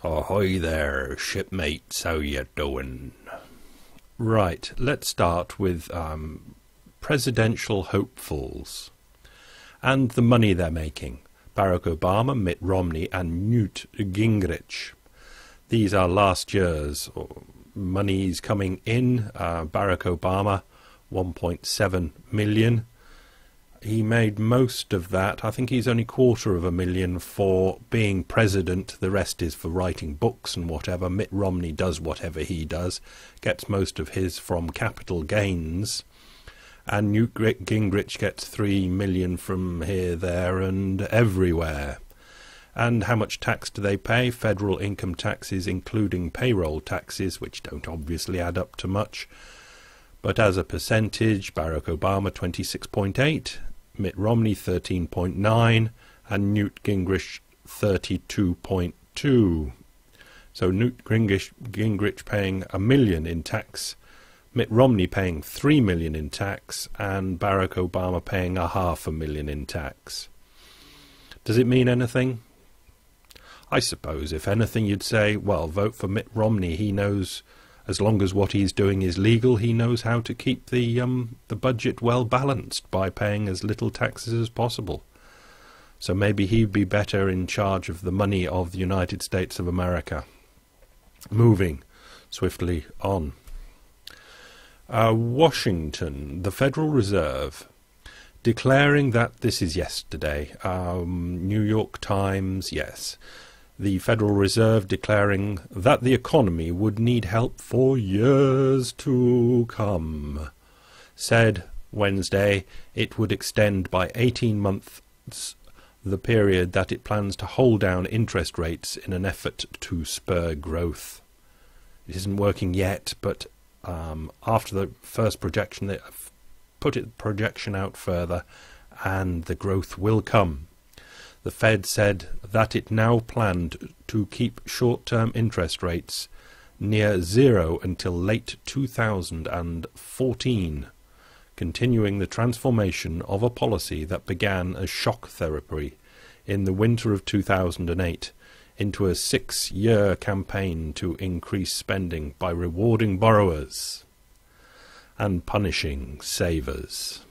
Ahoy there, shipmates, how you doing? Right, let's start with presidential hopefuls and the money they're making. Barack Obama, Mitt Romney and Newt Gingrich. These are last year's monies coming in. Barack Obama, 1.7 million. He made most of that. I think he's only $250,000 for being president. The rest is for writing books and whatever. Mitt Romney does whatever he does, gets most of his from capital gains. And Newt Gingrich gets $3 million from here, there and everywhere. And how much tax do they pay? Federal income taxes, including payroll taxes, which don't obviously add up to much. But as a percentage, Barack Obama 26.8%. Mitt Romney 13.9% and Newt Gingrich 32.2%. So Newt Gingrich paying $1 million in tax, Mitt Romney paying $3 million in tax, and Barack Obama paying $500,000 in tax. Does it mean anything? I suppose if anything you'd say, well, vote for Mitt Romney. He knows, as long as what he's doing is legal, he knows how to keep the budget well balanced by paying as little taxes as possible. So maybe he'd be better in charge of the money of the United States of America. Moving swiftly on. Washington, the Federal Reserve, declaring that this is yesterday. New York Times, yes. The Federal Reserve declaring that the economy would need help for years to come. Said Wednesday it would extend by 18 months the period that it plans to hold down interest rates in an effort to spur growth. It isn't working yet, but after the first projection, they put the projection out further and the growth will come. The Fed said that it now planned to keep short-term interest rates near zero until late 2014, continuing the transformation of a policy that began as shock therapy in the winter of 2008 into a 6-year campaign to increase spending by rewarding borrowers and punishing savers.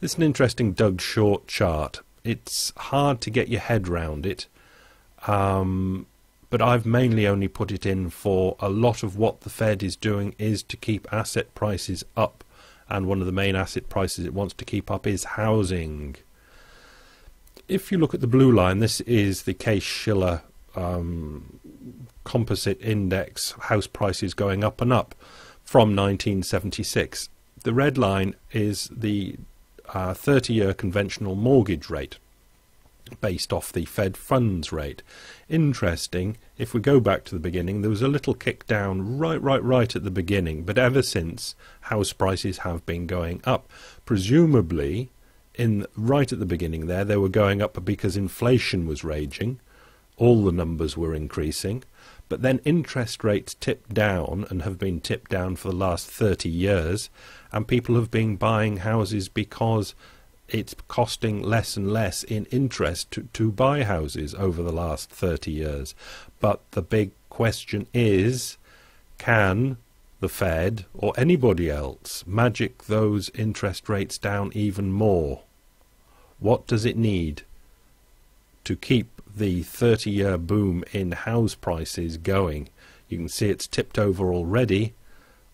This is an interesting Doug Short chart. It's hard to get your head round it, but I've mainly only put it in for a lot of what the Fed is doing is to keep asset prices up, and one of the main asset prices it wants to keep up is housing. If you look at the blue line, this is the Case-Shiller composite index, house prices going up and up from 1976. The red line is the 30-year conventional mortgage rate based off the Fed funds rate. Interesting, if we go back to the beginning, there was a little kick down right at the beginning, but ever since, house prices have been going up. Presumably, right at the beginning there, they were going up because inflation was raging, all the numbers were increasing, but then interest rates tipped down and have been tipped down for the last 30 years, and people have been buying houses because it's costing less and less in interest to buy houses over the last 30 years. But the big question is, can the Fed or anybody else magic those interest rates down even more? What does it need to keep the 30-year boom in house prices going? You can see it's tipped over already.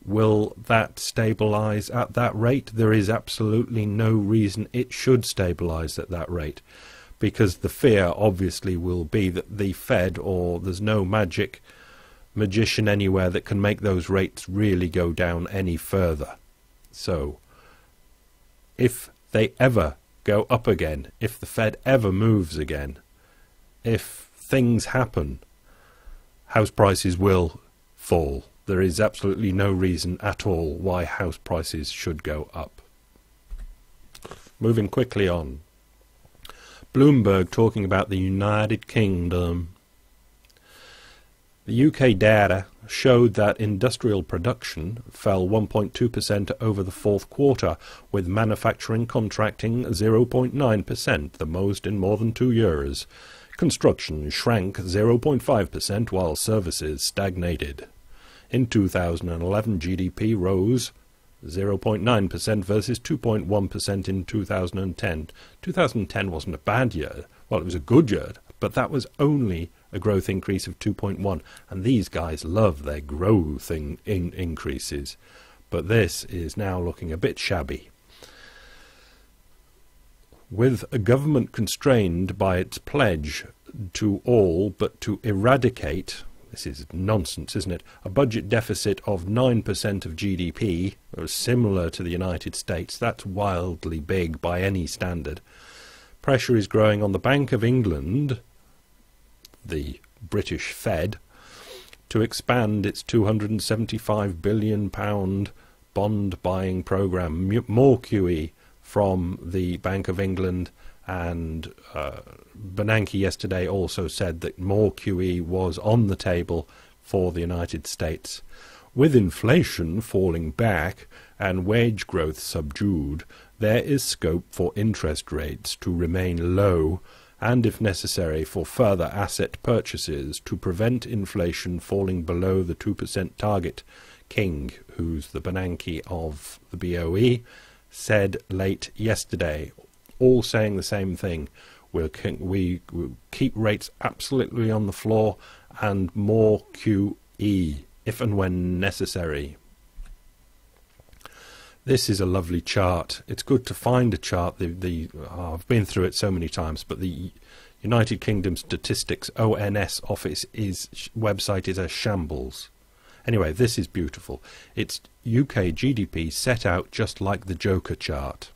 Will that stabilize at that rate? There is absolutely no reason it should stabilize at that rate, because the fear obviously will be that the Fed, or there's no magician anywhere that can make those rates really go down any further. So if they ever go up again, if the Fed ever moves again, if things happen, house prices will fall. There is absolutely no reason at all why house prices should go up. Moving quickly on. Bloomberg talking about the United Kingdom. The UK data showed that industrial production fell 1.2% over the fourth quarter, with manufacturing contracting 0.9%, the most in more than 2 years. Construction shrank 0.5% while services stagnated. In 2011, GDP rose 0.9% versus 2.1% in 2010. 2010 wasn't a bad year. Well, it was a good year, but that was only a growth increase of 2.1, and these guys love their growth increases. But this is now looking a bit shabby. With a government constrained by its pledge to all but to eradicate, this is nonsense, isn't it, a budget deficit of 9% of GDP, similar to the United States, that's wildly big by any standard. Pressure is growing on the Bank of England, the British Fed, to expand its £275 billion bond buying programme, more QE from the Bank of England, and Bernanke yesterday also said that more QE was on the table for the United States. With inflation falling back and wage growth subdued, there is scope for interest rates to remain low and, if necessary, for further asset purchases to prevent inflation falling below the 2% target. King, who's the Bernanke of the BOE, said late yesterday, all saying the same thing. We'll keep rates absolutely on the floor and more QE, if and when necessary. This is a lovely chart. It's good to find a chart. I've been through it so many times, but the United Kingdom Statistics ONS office website is a shambles. Anyway, this is beautiful. It's UK GDP set out just like the Joker chart.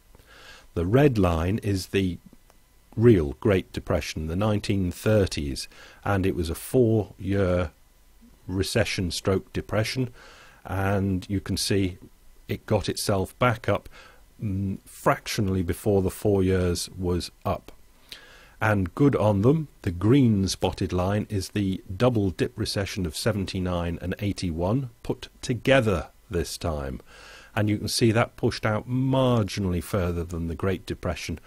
The red line is the real Great Depression, the 1930s, and it was a 4-year recession stroke depression, and you can see it got itself back up fractionally before the 4 years was up. And good on them. The green spotted line is the double dip recession of 79 and 81 put together this time. And you can see that pushed out marginally further than the Great Depression,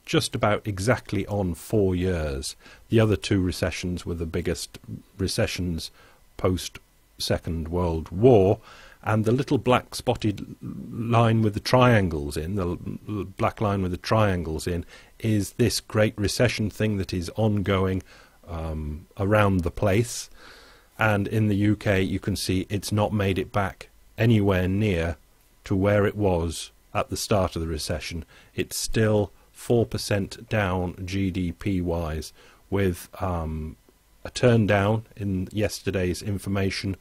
just about exactly on 4 years. The other two recessions were the biggest recessions post Second World War, and the little black spotted line with the triangles in, the black line with the triangles in, is this Great Recession thing that is ongoing around the place. And in the UK you can see it's not made it back anywhere near to where it was at the start of the recession. It's still 4% down GDP-wise, with a turn down in yesterday's information,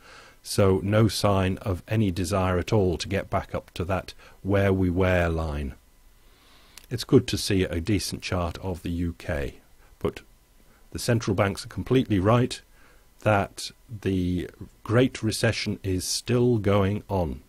so no sign of any desire at all to get back up to that where we were line. It's good to see a decent chart of the UK, but the central banks are completely right that the Great Recession is still going on.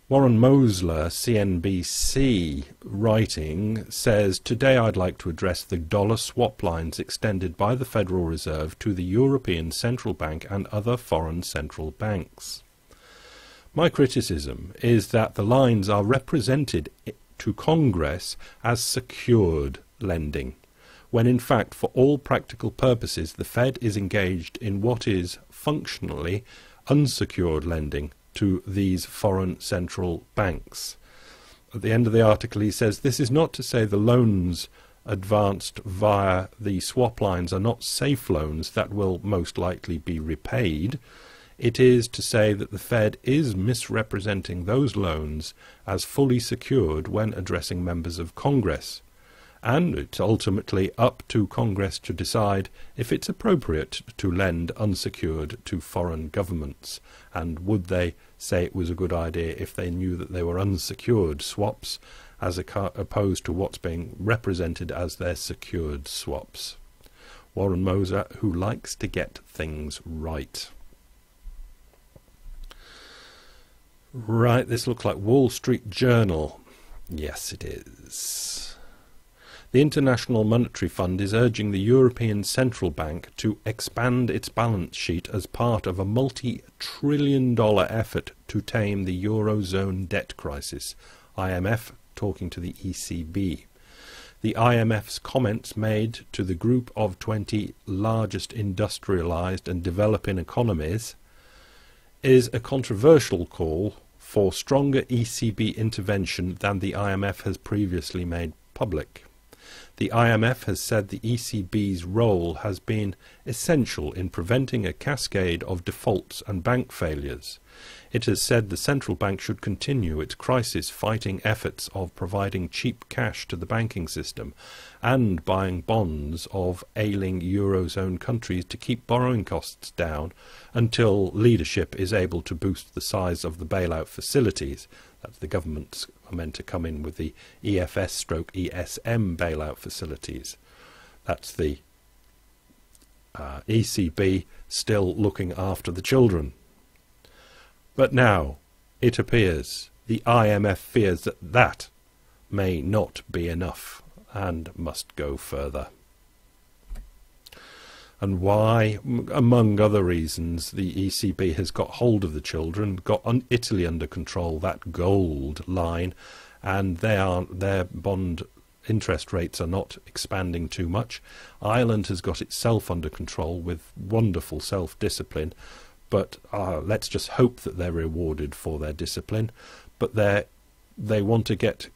Warren Mosler, CNBC, writing, says, "Today I'd like to address the dollar swap lines extended by the Federal Reserve to the European Central Bank and other foreign central banks. My criticism is that the lines are represented to Congress as secured lending, when in fact for all practical purposes the Fed is engaged in what is functionally unsecured lending to these foreign central banks." At the end of the article he says, "This is not to say the loans advanced via the swap lines are not safe loans that will most likely be repaid. It is to say that the Fed is misrepresenting those loans as fully secured when addressing members of Congress. And it's ultimately up to Congress to decide if it's appropriate to lend unsecured to foreign governments, and would they say it was a good idea if they knew that they were unsecured swaps as opposed to what's being represented as their secured swaps." Warren Moser, who likes to get things right. Right, this looks like Wall Street Journal. Yes, it is. The International Monetary Fund is urging the European Central Bank to expand its balance sheet as part of a multi-trillion-dollar effort to tame the Eurozone debt crisis. IMF talking to the ECB. The IMF's comments made to the group of 20 largest industrialized and developing economies is a controversial call for stronger ECB intervention than the IMF has previously made public. The IMF has said the ECB's role has been essential in preventing a cascade of defaults and bank failures. It has said the central bank should continue its crisis-fighting efforts of providing cheap cash to the banking system and buying bonds of ailing Eurozone countries to keep borrowing costs down until leadership is able to boost the size of the bailout facilities. That's the governments are meant to come in with the EFS/ESM bailout facilities. That's the ECB still looking after the children. But now, it appears, the IMF fears that that may not be enough and must go further. And why, among other reasons, the ECB has got hold of the children, got Italy under control, that gold line, and their bond interest rates are not expanding too much. Ireland has got itself under control with wonderful self-discipline, but let's just hope that they're rewarded for their discipline. But they want to get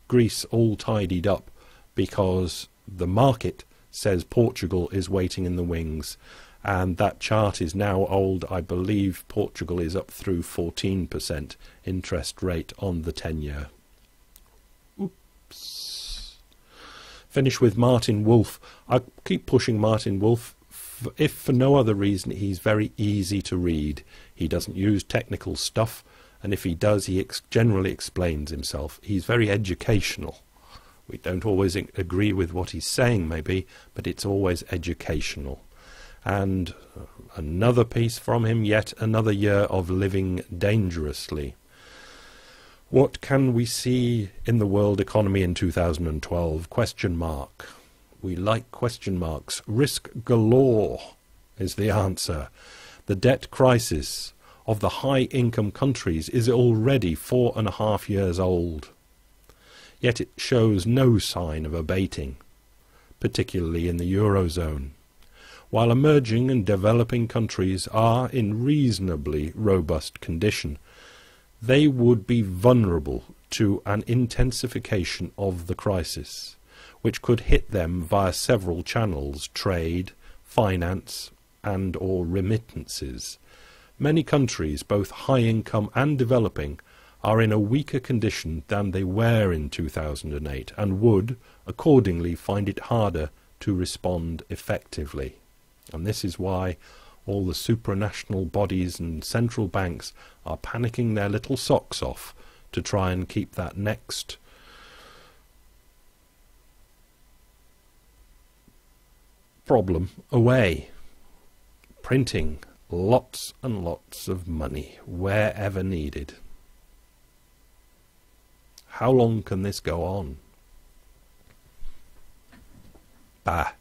Greece all tidied up because the market says Portugal is waiting in the wings, and that chart is now old. I believe Portugal is up through 14% interest rate on the 10-year. Oops. Finish with Martin Wolf. I keep pushing Martin Wolf. If for no other reason, he's very easy to read. He doesn't use technical stuff, and if he does, he generally explains himself. He's very educational. We don't always agree with what he's saying, maybe, but it's always educational. And another piece from him, yet another year of living dangerously. What can we see in the world economy in 2012? Question mark. We like question marks. Risk galore is the answer. The debt crisis of the high-income countries is already 4.5 years old. Yet it shows no sign of abating, particularly in the Eurozone. While emerging and developing countries are in reasonably robust condition, they would be vulnerable to an intensification of the crisis, which could hit them via several channels: trade, finance, and or remittances. Many countries, both high-income and developing, are in a weaker condition than they were in 2008 and would, accordingly, find it harder to respond effectively. And this is why all the supranational bodies and central banks are panicking their little socks off to try and keep that next problem away. Printing lots and lots of money wherever needed. How long can this go on? Bah.